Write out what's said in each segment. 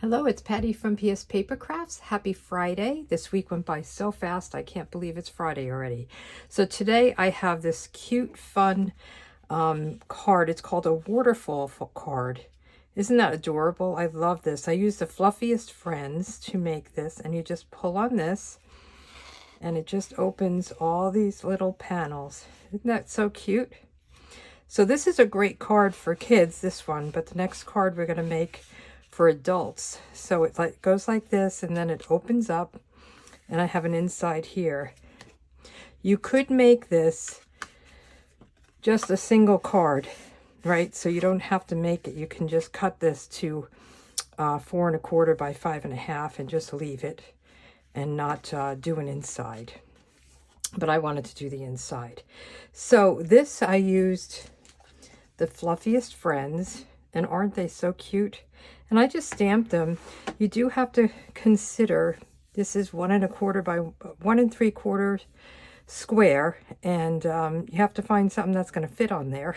Hello, it's Patty from pspapercrafts. Happy Friday. This week went by so fast, I can't believe it's Friday already. So today I have this cute, fun card. It's called a Waterfall card. Isn't that adorable? I love this. I used the Fluffiest Friends to make this, and you just pull on this, and it just opens all these little panels. Isn't that so cute? So this is a great card for kids, this one, but the next card we're going to make for adults. So it goes like this, and then it opens up, and I have an inside here. You could make this just a single card, right? So you don't have to make it. You can just cut this to 4 1/4 by 5 1/2 and just leave it and not do an inside. But I wanted to do the inside. So this, I used the Fluffiest Friends, and aren't they so cute? And I just stamped them. You do have to consider this is 1 1/4 by 1 3/4 square, and you have to find something that's going to fit on there.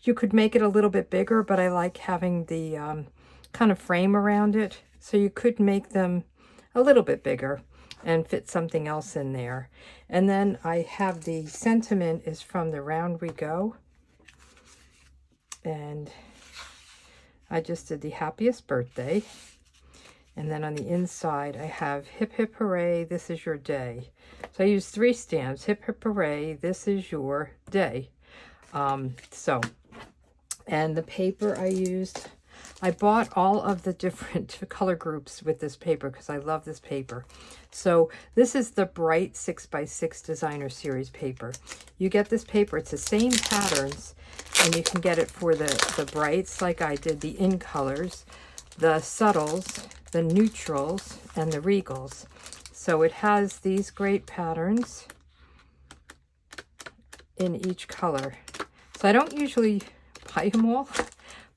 You could make it a little bit bigger, but I like having the kind of frame around it, so you could make them a little bit bigger and fit something else in there. And then I have the sentiment is from the Round We Go, and I just did the happiest birthday. And then on the inside, I have hip hip hooray, this is your day. So I used 3 stamps, hip hip hooray, this is your day. And the paper I used, I bought all of the different color groups with this paper because I love this paper. So this is the Bright 6x6 Designer Series paper. You get this paper, it's the same patterns, and you can get it for the brights like I did, the in colors, the subtles, the neutrals, and the regals. So it has these great patterns in each color. So I don't usually buy them all,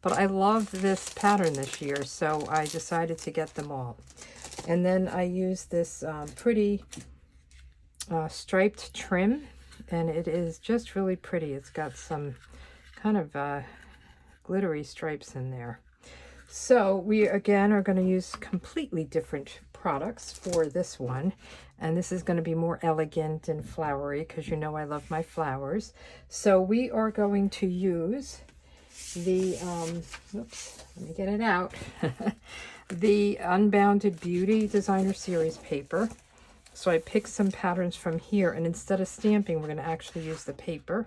but I love this pattern this year, so I decided to get them all. And then I use this pretty striped trim, and it is just really pretty. It's got some kind of glittery stripes in there. So we again are going to use completely different products for this one, and this is going to be more elegant and flowery because you know I love my flowers. So we are going to use the oops, let me get it out. The Unbounded Beauty Designer Series paper. So I picked some patterns from here, and instead of stamping, we're going to actually use the paper.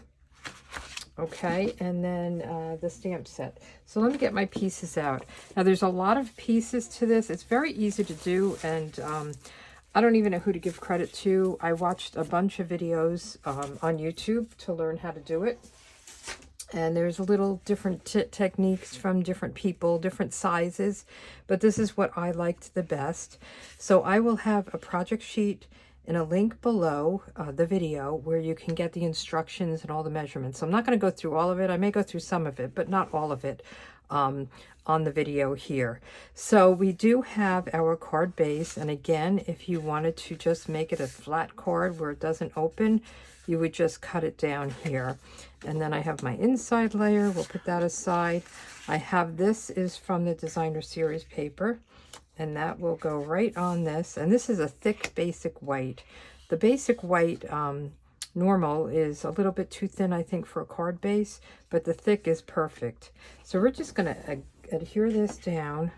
Okay, and then the stamp set. So let me get my pieces out. Now there's a lot of pieces to this. It's very easy to do, and I don't even know who to give credit to. I watched a bunch of videos on YouTube to learn how to do it. And there's a little different techniques from different people, different sizes, but this is what I liked the best. So I will have a project sheet and a link below the video where you can get the instructions and all the measurements. So I'm not going to go through all of it. I may go through some of it, but not all of it on the video here. So we do have our card base, and again, if you wanted to just make it a flat card where it doesn't open, you would just cut it down here. And then I have my inside layer. We'll put that aside. I have this is from the Designer Series paper, and that will go right on this. And this is a thick basic white. The basic white normal is a little bit too thin, I think, for a card base, but the thick is perfect. So we're just going to adhere this down.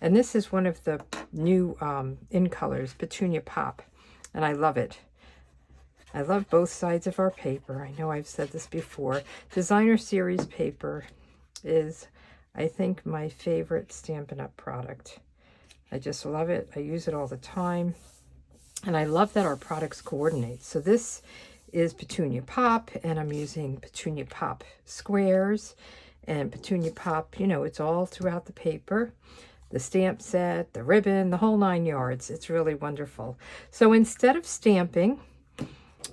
And this is one of the new in colors, Petunia Pop, and I love it. I love both sides of our paper. I know I've said this before. Designer Series paper is, I think, my favorite Stampin' Up! Product. I just love it. I use it all the time. And I love that our products coordinate. So this is Petunia Pop, and I'm using Petunia Pop squares and Petunia Pop, you know, it's all throughout the paper. The stamp set, the ribbon, the whole 9 yards. It's really wonderful. So instead of stamping,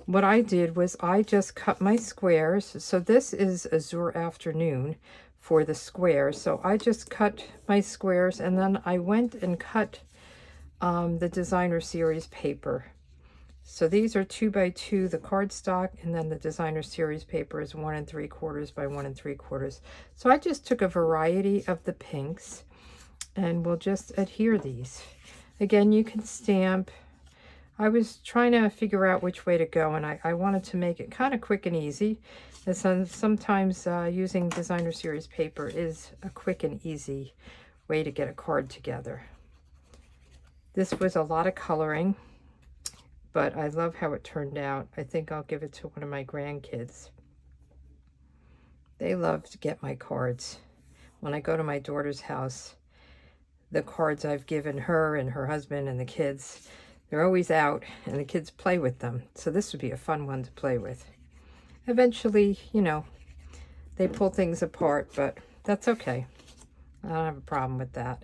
what I did was I just cut my squares. So this is Azure Afternoon for the squares. So I just cut my squares, and then I went and cut the Designer Series paper. So these are 2 by 2, the cardstock, and then the Designer Series paper is 1 3/4 by 1 3/4. So I just took a variety of the pinks, and we'll just adhere these. Again, you can stamp. I was trying to figure out which way to go, and I wanted to make it kind of quick and easy. And sometimes using designer series paper is a quick and easy way to get a card together. This was a lot of coloring, but I love how it turned out. I think I'll give it to one of my grandkids. They love to get my cards. When I go to my daughter's house, the cards I've given her and her husband and the kids, they're always out, and the kids play with them. So this would be a fun one to play with. Eventually, you know, they pull things apart, but that's okay. I don't have a problem with that.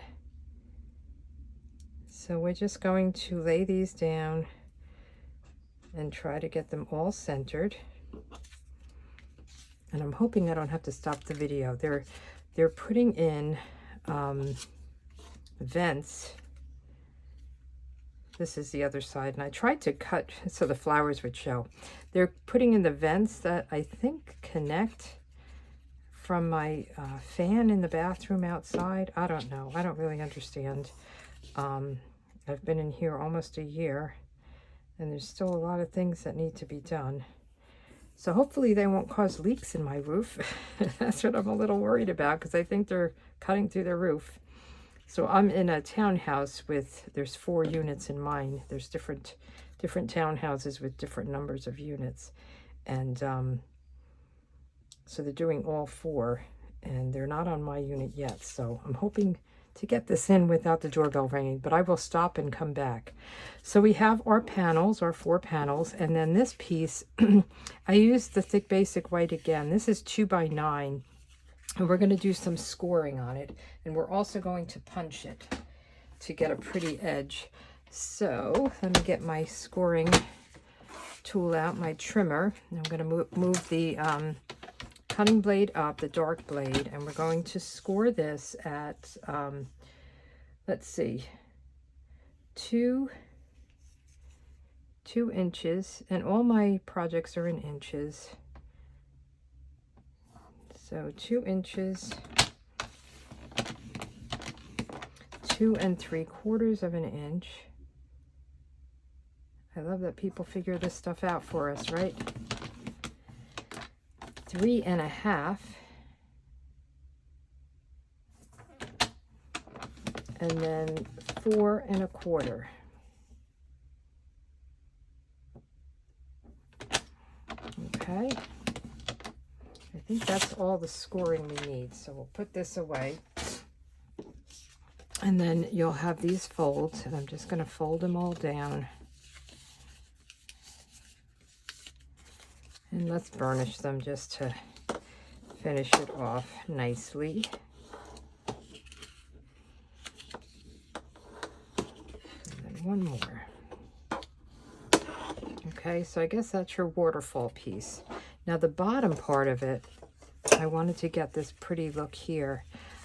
So we're just going to lay these down and try to get them all centered. And I'm hoping I don't have to stop the video. They're putting in vents. This is the other side, and I tried to cut so the flowers would show. They're putting in the vents that I think connect from my fan in the bathroom outside. I don't know. I don't really understand. I've been in here almost a year, and there's still a lot of things that need to be done. So hopefully they won't cause leaks in my roof. That's what I'm a little worried about, because I think they're cutting through the roof. So I'm in a townhouse there's 4 units in mine. There's different townhouses with different numbers of units. And so they're doing all 4, and they're not on my unit yet. So I'm hoping to get this in without the doorbell ringing, but I will stop and come back. So we have our panels, our 4 panels, and then this piece, I used the Thick Basic White again. This is 2x9. And we're going to do some scoring on it, and we're also going to punch it to get a pretty edge. So let me get my scoring tool out, my trimmer, and I'm going to move the cutting blade up, the dark blade, and we're going to score this at, let's see, 2 inches, and all my projects are in inches. So 2 inches, 2 3/4 of an inch. I love that people figure this stuff out for us, right? 3 1/2. And then 4 1/4. Okay. I think that's all the scoring we need. So we'll put this away. And then you'll have these folds, and I'm just going to fold them all down. And let's burnish them just to finish it off nicely. And then one more. Okay, so I guess that's your waterfall piece. Now the bottom part of it, I wanted to get this pretty look here.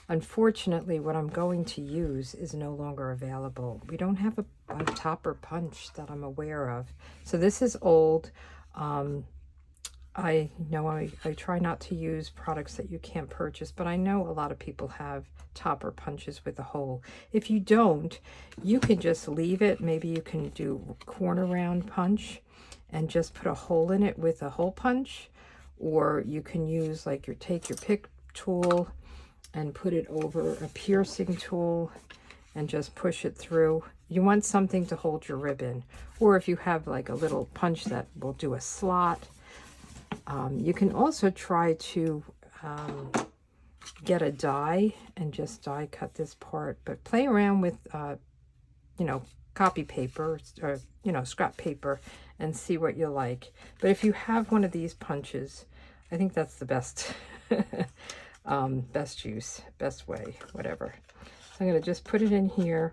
Unfortunately, what I'm going to use is no longer available. We don't have a topper punch that I'm aware of. So this is old. I know I try not to use products that you can't purchase, but I know a lot of people have topper punches with a hole. If you don't, you can just leave it. Maybe you can do corner round punch and just put a hole in it with a hole punch, or you can use like take your pick tool and put it over a piercing tool and just push it through. You want something to hold your ribbon, or if you have like a little punch that will do a slot. You can also try to get a die and just die cut this part, but play around with you know, copy paper or, you know, scrap paper and see what you like. But if you have one of these punches, I think that's the best best use, best way, whatever. So I'm going to just put it in here.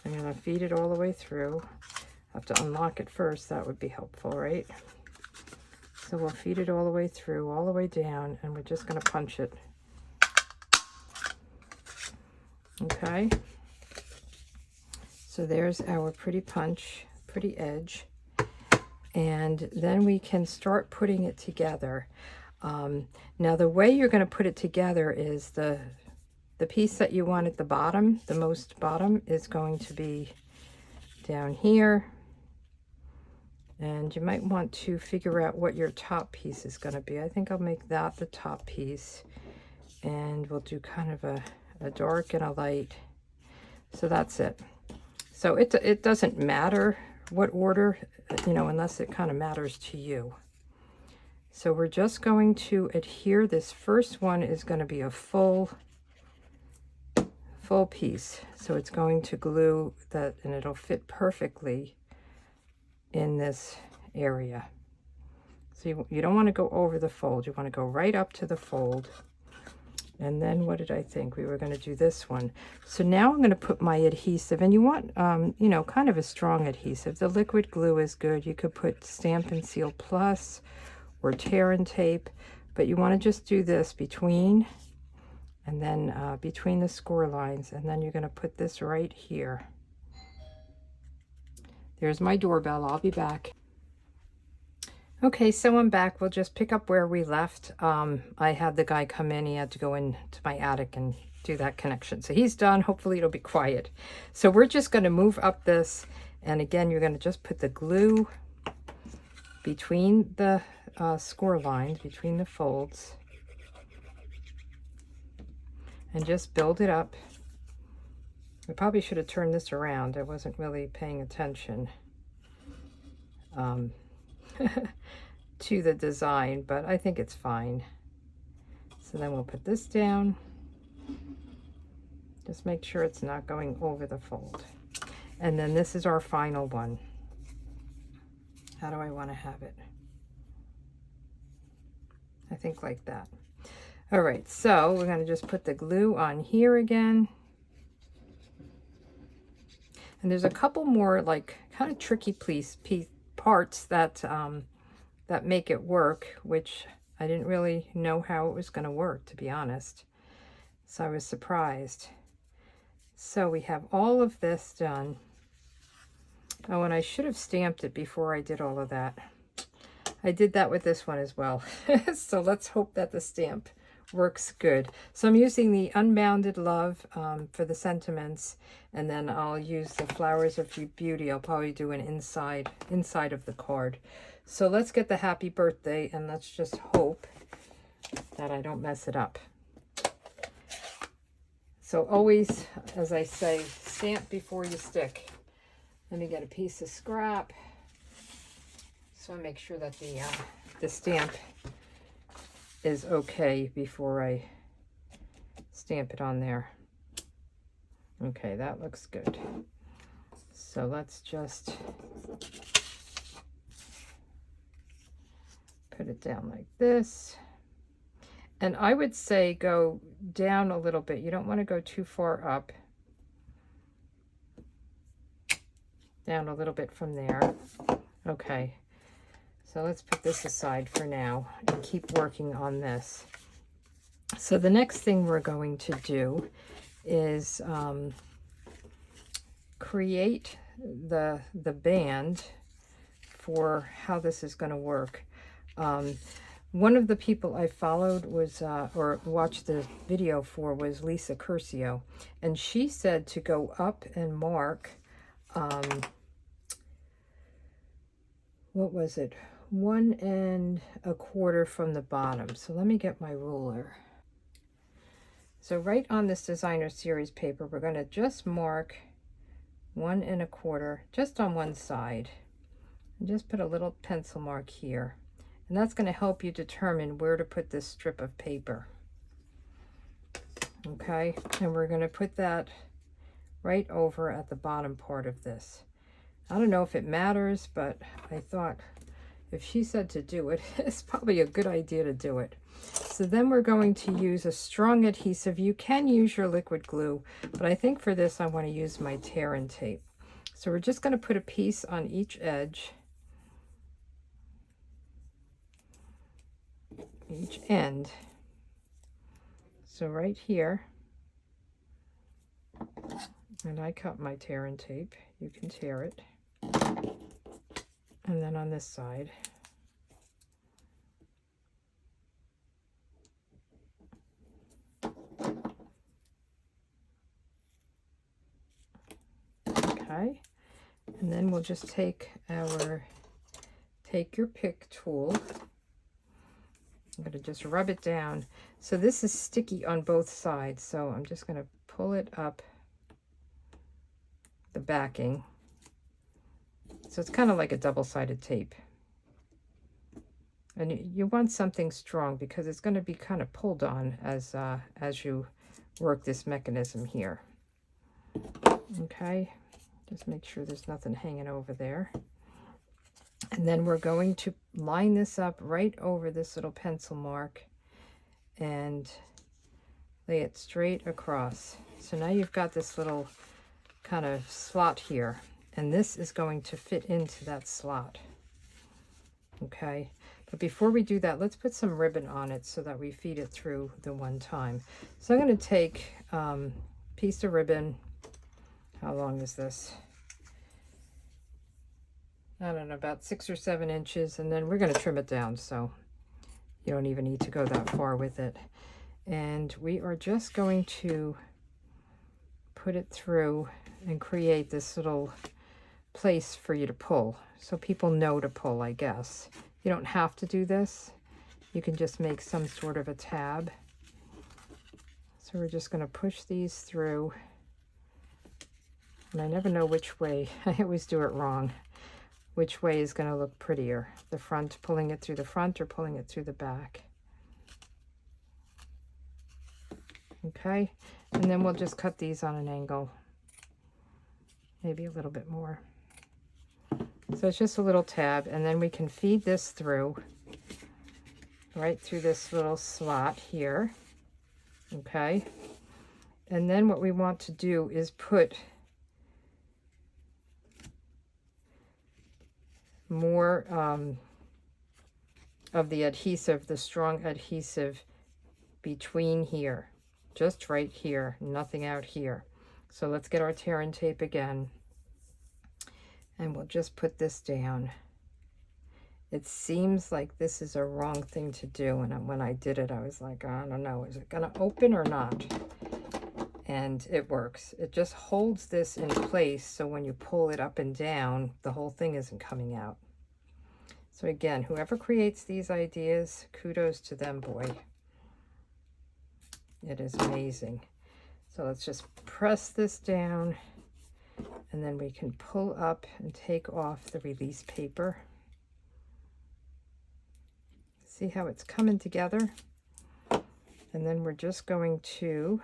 I'm going to feed it all the way through. I have to unlock it first. That would be helpful, right? So we'll feed it all the way through, all the way down, and we're just going to punch it. Okay. So there's our pretty punch, pretty edge. And then we can start putting it together. Now the way you're going to put it together is the the piece that you want at the bottom, the most bottom, is going to be down here. And you might want to figure out what your top piece is going to be. I think I'll make that the top piece. And we'll do kind of a dark and a light. So that's it. So it doesn't matter what order, you know, unless it kind of matters to you. So we're just going to adhere. This first one is going to be a full piece. So it's going to glue that, and it'll fit perfectly in this area. So you don't want to go over the fold. You want to go right up to the fold. And then what did I think? We were going to do this one. So now I'm going to put my adhesive, and you want, you know, kind of a strong adhesive. The liquid glue is good. You could put Stampin' Seal Plus or tear and tape, but you want to just do this between, and then between the score lines, and then you're going to put this right here. There's my doorbell. I'll be back. Okay, so I'm back. We'll just pick up where we left. I had the guy come in. He had to go into my attic and do that connection. So he's done. Hopefully it'll be quiet. So we're just going to move up this. And again, you're going to just put the glue between the score lines, between the folds. And just build it up. I probably should have turned this around. I wasn't really paying attention to the design, but I think it's fine. So then we'll put this down. Just make sure it's not going over the fold. And then this is our final one. How do I want to have it? I think like that. All right, so we're going to just put the glue on here again. And there's a couple more like kind of tricky parts that that make it work, which I didn't really know how it was going to work, to be honest. So I was surprised. So we have all of this done. Oh, and I should have stamped it before I did all of that. I did that with this one as well. So let's hope that the stamp works good. So I'm using the Unbounded Love for the sentiments, and then I'll use the Flowers of Beauty. I'll probably do an inside of the card. So let's get the happy birthday, and let's just hope that I don't mess it up. So always, as I say, stamp before you stick. Let me get a piece of scrap. So I make sure that the stamp is okay before I stamp it on there. Okay, that looks good. So let's just put it down like this. And I would say go down a little bit. You don't want to go too far up. Down a little bit from there. Okay. So let's put this aside for now and keep working on this. So the next thing we're going to do is create the band for how this is going to work. One of the people I followed was, or watched the video for, was Lisa Curcio. And she said to go up and mark, what was it? 1 1/4 from the bottom. So let me get my ruler. So right on this designer series paper, we're going to just mark 1 1/4 just on one side. And just put a little pencil mark here. And that's going to help you determine where to put this strip of paper. Okay, and we're going to put that right over at the bottom part of this. I don't know if it matters, but I thought if she said to do it, it's probably a good idea to do it. So then we're going to use a strong adhesive. You can use your liquid glue, but I think for this I want to use my tear and tape. So we're just going to put a piece on each edge, each end. So right here, and I cut my tear and tape. You can tear it. And then on this side, Okay, and then we'll just take your pick tool. I'm going to just rub it down. So this is sticky on both sides, so I'm just going to pull it up the backing. So it's kind of like a double-sided tape. And you want something strong because it's going to be kind of pulled on as you work this mechanism here. Okay, just make sure there's nothing hanging over there. And then we're going to line this up right over this little pencil mark and lay it straight across. So now you've got this little kind of slot here, and this is going to fit into that slot. Okay, but before we do that, let's put some ribbon on it so that we feed it through the one time. So I'm going to take a piece of ribbon. How long is this? I don't know, about 6 or 7 inches, and then we're going to trim it down so you don't even need to go that far with it. And we are just going to put it through and create this little place for you to pull, so people know to pull, I guess. You don't have to do this. You can just make some sort of a tab. So we're just going to push these through. And I never know which way. I always do it wrong. Which way is going to look prettier? The front, pulling it through the front, or pulling it through the back? Okay, and then we'll just cut these on an angle, maybe a little bit more. So it's just a little tab, and then we can feed this through, right through this little slot here. Okay, and then what we want to do is put more of the adhesive, the strong adhesive, between here, just right here, nothing out here. So let's get our tear and tape again, and we'll just put this down. It seems like this is a wrong thing to do, and when I did it, I was like, I don't know, is it gonna open or not? And it works. It just holds this in place, so when you pull it up and down, the whole thing isn't coming out. So again, whoever creates these ideas, kudos to them, boy. It is amazing. So let's just press this down, and then we can pull up and take off the release paper. See how it's coming together? And then we're just going to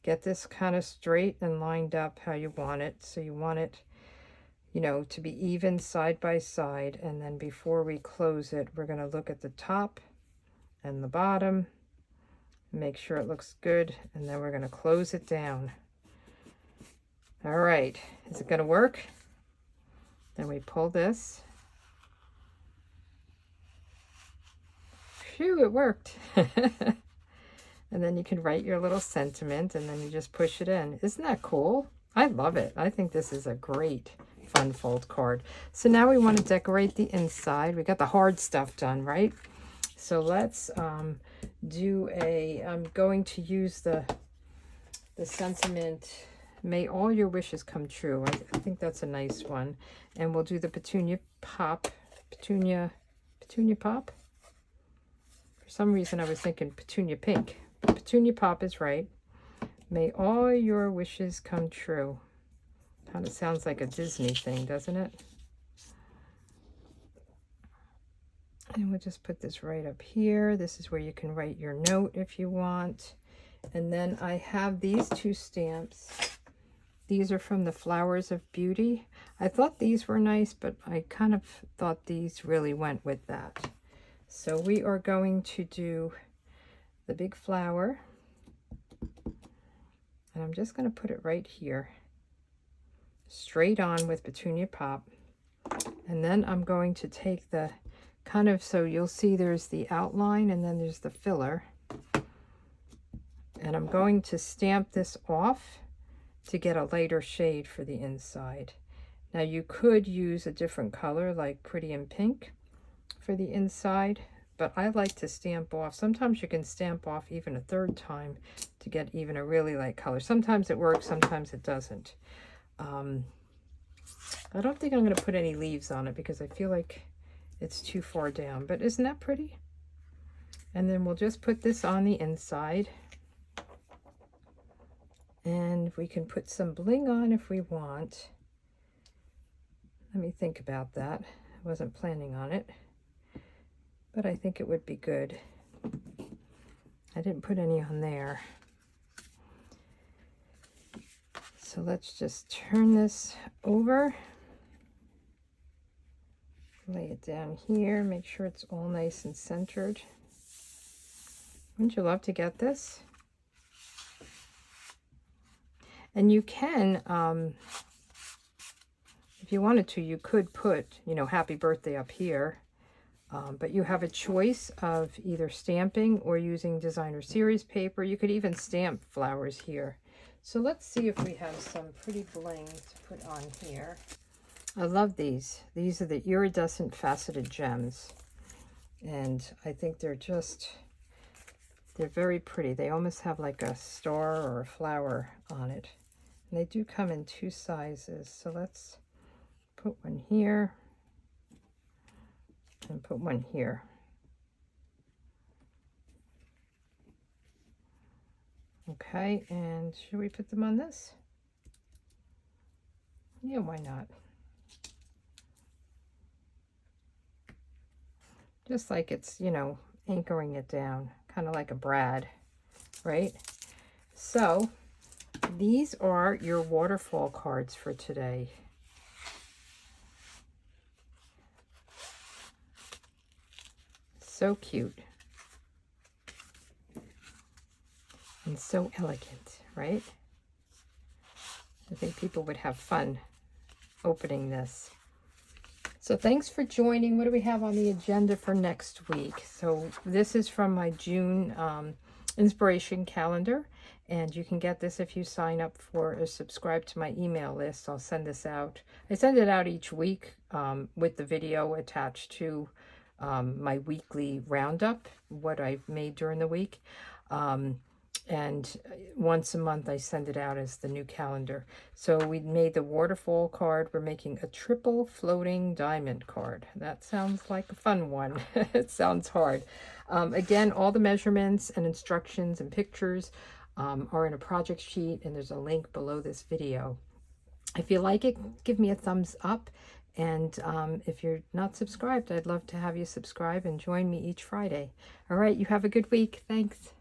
get this kind of straight and lined up how you want it. So you want it, you know, to be even side by side. And then before we close it, we're going to look at the top and the bottom, make sure it looks good, and then we're going to close it down. All right, is it going to work? Then we pull this. Phew, it worked. And then you can write your little sentiment, and then you just push it in. Isn't that cool? I love it. I think this is a great fun fold card. So now we want to decorate the inside. We got the hard stuff done, right? So let's do a, I'm going to use the sentiment, may all your wishes come true. I think that's a nice one. And we'll do the petunia pop, petunia pop. For some reason I was thinking petunia pink. Petunia pop is right. May all your wishes come true. Kind of sounds like a Disney thing, doesn't it? And we'll just put this right up here. This is where you can write your note if you want. And then I have these 2 stamps. These are from the Flowers of Beauty. I thought these were nice, but I kind of thought these really went with that. So we are going to do the big flower. And I'm just going to put it right here, straight on with Petunia Pop. And then I'm going to take the kind of, so you'll see there's the outline and then there's the filler. And I'm going to stamp this off to get a lighter shade for the inside. Now you could use a different color like Pretty in Pink for the inside, but I like to stamp off. Sometimes you can stamp off even a 3rd time to get even a really light color. Sometimes it works, sometimes it doesn't. I don't think I'm going to put any leaves on it because I feel like it's too far down, but isn't that pretty? And then we'll just put this on the inside. And we can put some bling on if we want. Let me think about that. I wasn't planning on it, but I think it would be good. I didn't put any on there. So let's just turn this over. Lay it down here, make sure it's all nice and centered. Wouldn't you love to get this? And you can, if you wanted to, you could put, you know, happy birthday up here. But you have a choice of either stamping or using designer series paper. You could even stamp flowers here. So let's see if we have some pretty bling to put on here. I love these. These are the iridescent faceted gems. And I think they're very pretty. They almost have like a star or a flower on it. And they do come in 2 sizes. So let's put one here and put one here. Okay, and should we put them on this? Yeah, why not? Just like it's, you know, anchoring it down, kind of like a brad, right? So these are your waterfall cards for today. So cute. And so elegant, right? I think people would have fun opening this. So thanks for joining. What do we have on the agenda for next week? So this is from my June inspiration calendar, and you can get this if you sign up for or subscribe to my email list. I'll send this out. I send it out each week with the video attached to my weekly roundup, what I've made during the week. And once a month I send it out as the new calendar. So we made the waterfall card. We're making a triple floating diamond card. That sounds like a fun one. It sounds hard. Again, all the measurements and instructions and pictures are in a project sheet, and there's a link below this video. If you like it, give me a thumbs up. And if you're not subscribed, I'd love to have you subscribe and join me each Friday. All right, you have a good week. Thanks.